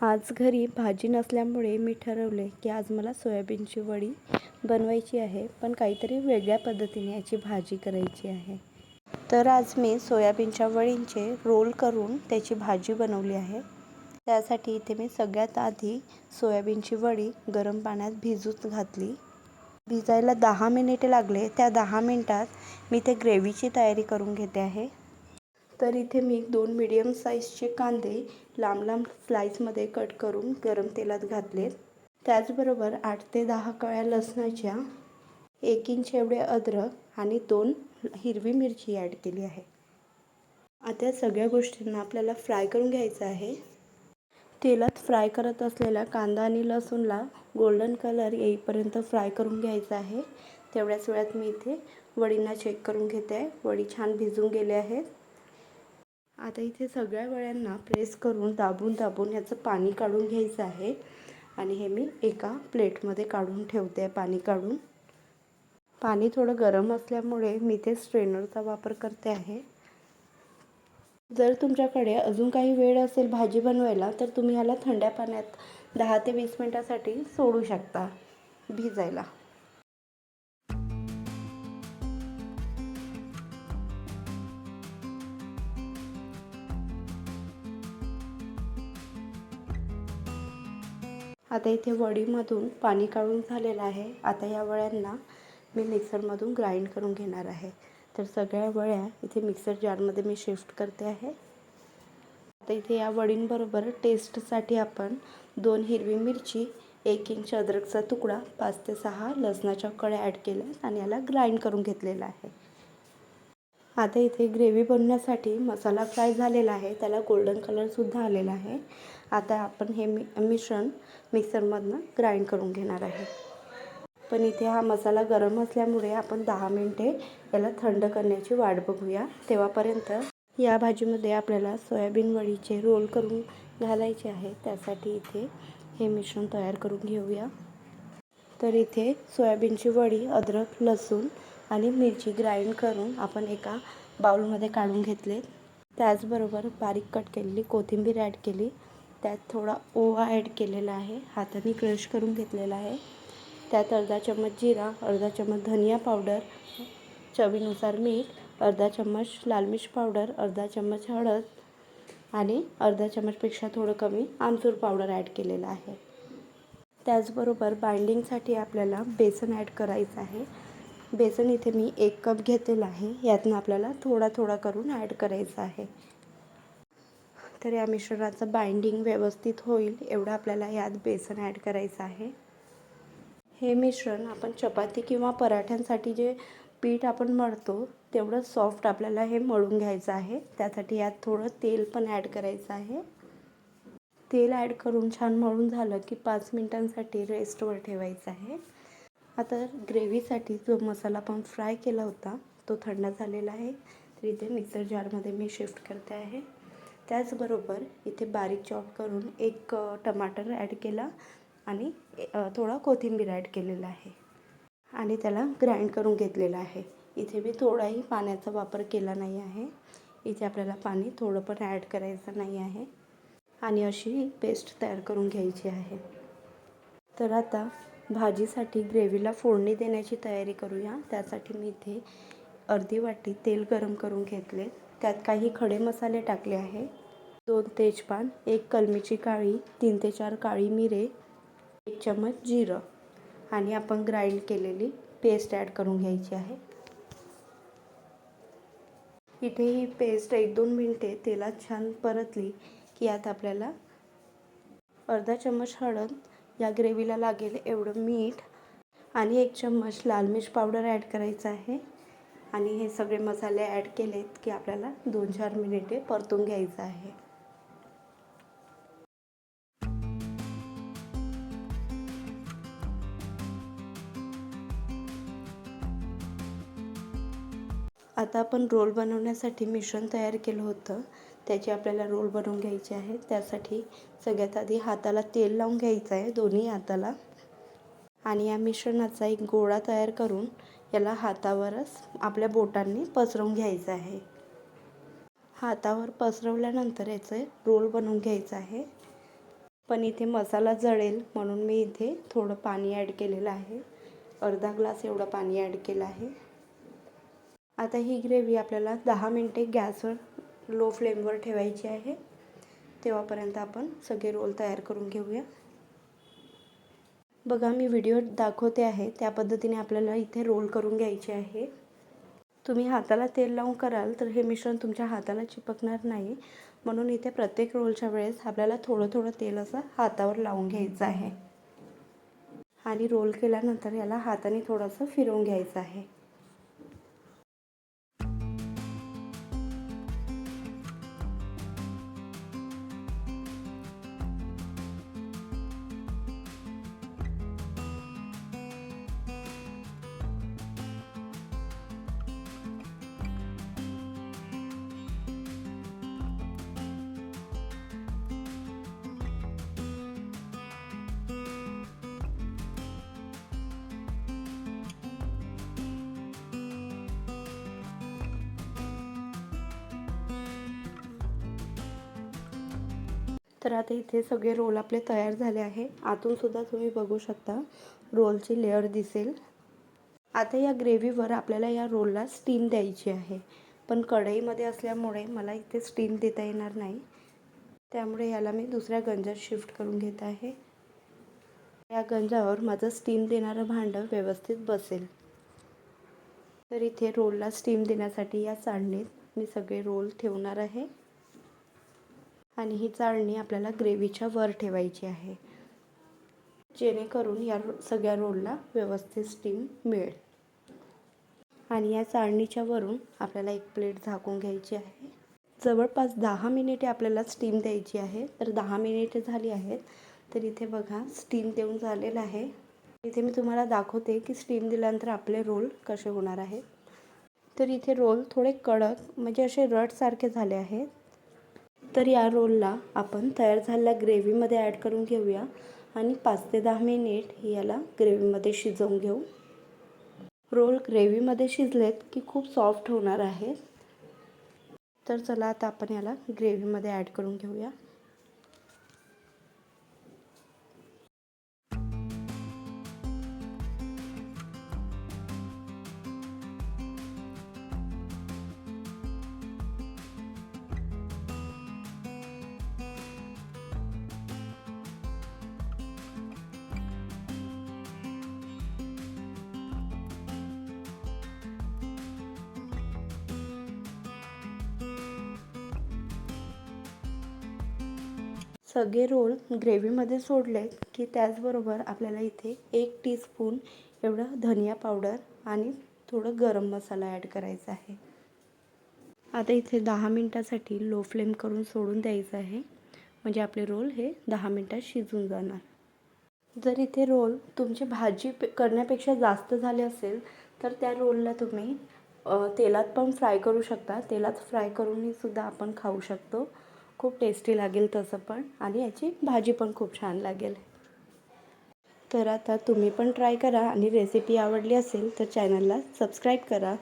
आज घरी भाजी नसल्यामुळे मी ठरवले की आज मला सोयाबीनची वडी बनवायची आहे, पण काहीतरी वेगळ्या पद्धतीने याची भाजी करायची आहे. तर आज मी सोयाबीनच्या वडींचे रोल करून त्याची भाजी बनवली आहे. त्यासाठी इथे मी सगळ्यात आधी सोयाबीनची वडी गरम पाण्यात भिजत घातली. भिजायला 10 मिनिटे लागले. त्या 10 मिनिटात मी ते ग्रेव्हीची तयारी करून घेते आहे. तर इथे मी 2 मीडियम साईजचे कांदे लांब लांब स्लाइसमध्ये कट करून गरम तेलात घातलेत. त्याचबरोबर 8 ते 10 कळ्या लसणाच्या, 1 इंच एवढे अद्रक आणि 2 हिरवी मिरची ॲड केली आहे. आता या सगळ्या गोष्टींना आपल्याला फ्राय करून घ्यायचं आहे. तेलात फ्राय करत असलेला कांदा आणि लसूणला गोल्डन कलर येईपर्यंत फ्राय करून घ्यायचा आहे. तेवढ्याच वेळात मी इथे वडींना चेक करून घेते आहे. वडी छान भिजून गेले आहेत. आता इथे सगळ्या वड्यांना प्रेस करून दाबून याचं पाणी काढून घ्यायचं आहे आणि हे मी एका प्लेटमध्ये काढून ठेवते आहे. पाणी थोडं गरम असल्यामुळे मी ते स्ट्रेनरचा वापर करते आहे. जर तुमच्याकडे अजून काही वेळ असेल भाजी बनवायला तर तुम्ही ह्याला थंड्या पाण्यात 10 ते 20 मिनिटासाठी सोडू शकता भिजायला. आता इथे वडीमधून पाणी काढून झालेलं आहे. आता या वड्यांना मी मिक्सरमधून ग्राइंड करून घेणार आहे. तर सगळ्या वड्या इथे मिक्सर जारमध्ये मी शिफ्ट करते आहे. आता इथे या वडींबरोबर टेस्टसाठी आपण 2 हिरवी मिरची, 1 इंच अद्रकचा तुकडा, 5 ते 6 लसणाच्या कळ्या ॲड केल्या आणि याला ग्राइंड करून घेतलेला आहे. आता इथे ग्रेव्ही बनवण्यासाठी मसाला फ्राय झालेला आहे. त्याला गोल्डन कलरसुद्धा आलेला आहे. आता आपण हे मिश्रण मिक्सरमधनं ग्राइंड करून घेणार आहे. पण इथे हा मसाला गरम असल्यामुळे आपण 10 मिनिटे याला थंड करण्याची वाट बघूया. तेव्हापर्यंत या भाजीमध्ये आपल्याला सोयाबीन वडीचे रोल करून घालायचे आहे. त्यासाठी इथे हे मिश्रण तयार करून घेऊया. तर इथे सोयाबीनची वडी, अद्रक, लसूण आणि मिरची ग्राइंड करून आपण एका बाउलमध्ये काढून घेतले. त्याचबरोबर बारीक कट केलेली कोथिंबीर ॲड केली. त्यात थोडा ओवा ॲड केलेला आहे, हाताने क्रश करून घेतलेला आहे. त्यात अर्धा चम्मच जिरा, अर्धा चम्मच धनिया पावडर, चवीनुसार मीठ, अर्धा चम्मच लाल मिर्च पावडर, अर्धा चम्मच हळद आणि अर्धा चम्मचपेक्षा थोडं कमी आमचूर पावडर ॲड केलेला आहे. त्याचबरोबर बाइंडिंगसाठी आपल्याला बेसन ॲड करायचं आहे. बेसन इथे मी 1 कप घेतलेलं आहे. यातनं आपल्याला थोडा थोडा करून ॲड करायचं आहे. तर या मिश्रणाचं बाइंडिंग व्यवस्थित होईल एवढं आपल्याला यात बेसन ॲड करायचं आहे. हे मिश्रण आपण चपाती किंवा पराठ्यांसाठी जे पीठ आपण मळतो तेवढं सॉफ्ट आपल्याला हे मळून घ्यायचं आहे. त्यासाठी यात थोडं तेल पण ॲड करायचं आहे. तेल ॲड करून छान मळून झालं की 5 मिनिटांसाठी रेस्टवर ठेवायचं आहे. आता ग्रेव्हीसाठी जो मसाला आपण फ्राय केला होता तो थंड झालेला आहे. तर इथे मिक्सर जारमध्ये मी शिफ्ट करते आहे. त्याचबरोबर इथे बारीक चॉप करून 1 टमाटर ॲड केला आणि थोडा कोथिंबीर ॲड केलेला आहे आणि त्याला ग्राइंड करून घेतलेला आहे. इथे मी थोडाही पाण्याचा वापर केला नाही आहे. इथे आपल्याला पाणी थोडं पण ॲड करायचं नाही आहे आणि अशी पेस्ट तयार करून घ्यायची आहे. तर आता भाजीसाठी ग्रेव्हीला फोडणी देण्याची तयारी करूया. त्यासाठी मी इथे अर्धी वाटी तेल गरम करून घेतले. त्यात काही खडे मसाले टाकले आहे. 2 तेजपान, 1 कलमीची काळी, 3 ते 4 काळी मिरे, 1 चम्मच जिरं आणि आपण ग्राइंड केलेली पेस्ट ॲड करून घ्यायची आहे. इथे ही पेस्ट 1-2 मिनिटे तेलात छान परतली की यात आपल्याला अर्धा चम्मच हळद, या ग्रेव्हीला लागेल एवढं मीठ आणि 1 चम्मच लाल मिर्च पावडर ॲड करायचं आहे आणि हे सगळे मसाले ॲड केलेत की आपल्याला 2-4 मिनिटे परतून घ्यायचं आहे. आता आपण रोल बनवण्यासाठी मिश्रण तयार केलं होतं त्याचे आपल्याला रोल बनवून घ्यायचे आहे. त्यासाठी सगळ्यात आधी हाताला तेल लावून घ्यायचं आहे, दोन्ही हाताला, आणि या मिश्रणाचा एक गोळा तयार करून याला हातावरच आपल्या बोटांनी पसरवून घ्यायचं आहे. हातावर पसरवल्यानंतर याचे रोल बनवून घ्यायचं आहे. पण इथे मसाला जळेल म्हणून मी इथे थोडं पाणी ॲड केलेलं आहे. अर्धा ग्लास एवढं पाणी ॲड केलं आहे. आता ही ग्रेव्ही आपल्याला 10 मिनटे गॅसवर लो फ्लेमवर ठेवायची आहे. तेव्हापर्यंत आपण सगळे रोल तयार करून घेऊया. बघा मी व्हिडिओ दाखवते आहे त्या पद्धतीने आपल्याला इथे रोल करून घ्यायचे आहे. तुम्ही हाताला तेल लावून कराल तर हे मिश्रण तुमच्या हाताला चिपकणार नाही, म्हणून इथे प्रत्येक रोलच्या वेळेस आपल्याला थोडं थोडं तेल असं हातावर लावून घ्यायचं आहे आणि रोल केल्यानंतर याला हाताने थोडंसं फिरवून घ्यायचं आहे. तर आता इथे सगळे रोल आपले तयार झाले आहे. आतून सुद्धा तुम्ही बघू शकता रोलची लेअर दिसेल. आता या ग्रेव्हीवर आपल्याला या रोलला स्टीम द्यायची आहे, पण कढईमध्ये असल्यामुळे मला इथे स्टीम देता येणार नाही, त्यामुळे याला मी दुसऱ्या गंजात शिफ्ट करून घेत आहे. या गंजावर माझं स्टीम देणारं भांडं व्यवस्थित बसेल. तर इथे रोलला स्टीम देण्यासाठी या चाळणीत मी सगळे रोल ठेवणार आहे आणि ही चाळणी आपल्याला ग्रेव्हीच्या वर ठेवायची आहे, जेणेकरून या सगळ्या रोलला व्यवस्थित स्टीम मिळेल. आणि या चाळणीच्या वरून आपल्याला एक प्लेट झाकून घ्यायची आहे. जवळपास 10 मिनिटे आपल्याला स्टीम द्यायची आहे. तर 10 मिनिटे झाली आहेत. तर इथे बघा स्टीम देऊन झालेलं आहे. इथे मी तुम्हाला दाखवते की स्टीम दिल्यानंतर आपले रोल कसे होणार आहेत. तर इथे रोल थोडे कडक म्हणजे असे रटसारखे झाले आहेत. तर या रोलला आपण तयार झालेल्या ग्रेव्हीमध्ये ॲड करून घेऊया आणि 5 ते 10 मिनिट याला ग्रेव्हीमध्ये शिजवून घेऊ. रोल ग्रेव्हीमध्ये शिजलेत की खूप सॉफ्ट होणार आहेत. तर चला आता आपण याला ग्रेव्हीमध्ये ॲड करून घेऊया. सगळे रोल ग्रेव्हीमध्ये सोडले की त्याचबरोबर आपल्याला इथे 1 टीस्पून एवढं धनिया पावडर आणि थोडं गरम मसाला ॲड करायचा आहे. आता इथे 10 मिनटासाठी लो फ्लेम करून सोडून द्यायचं आहे, म्हणजे आपले रोल हे 10 मिनटात शिजून जाणार. जर इथे रोल तुमची भाजी करण्यापेक्षा जास्त झाले असेल तर त्या रोलला तुम्ही तेलात पण फ्राय करू शकता. तेलात फ्राय करूनही सुद्धा आपण खाऊ शकतो. खूप टेस्टी लागेल तसं पण, आणि याची भाजी पण खूप छान लागेल. तर आता तुम्ही पण ट्राय करा आणि रेसिपी आवडली असेल तर चॅनलला सबस्क्राईब करा.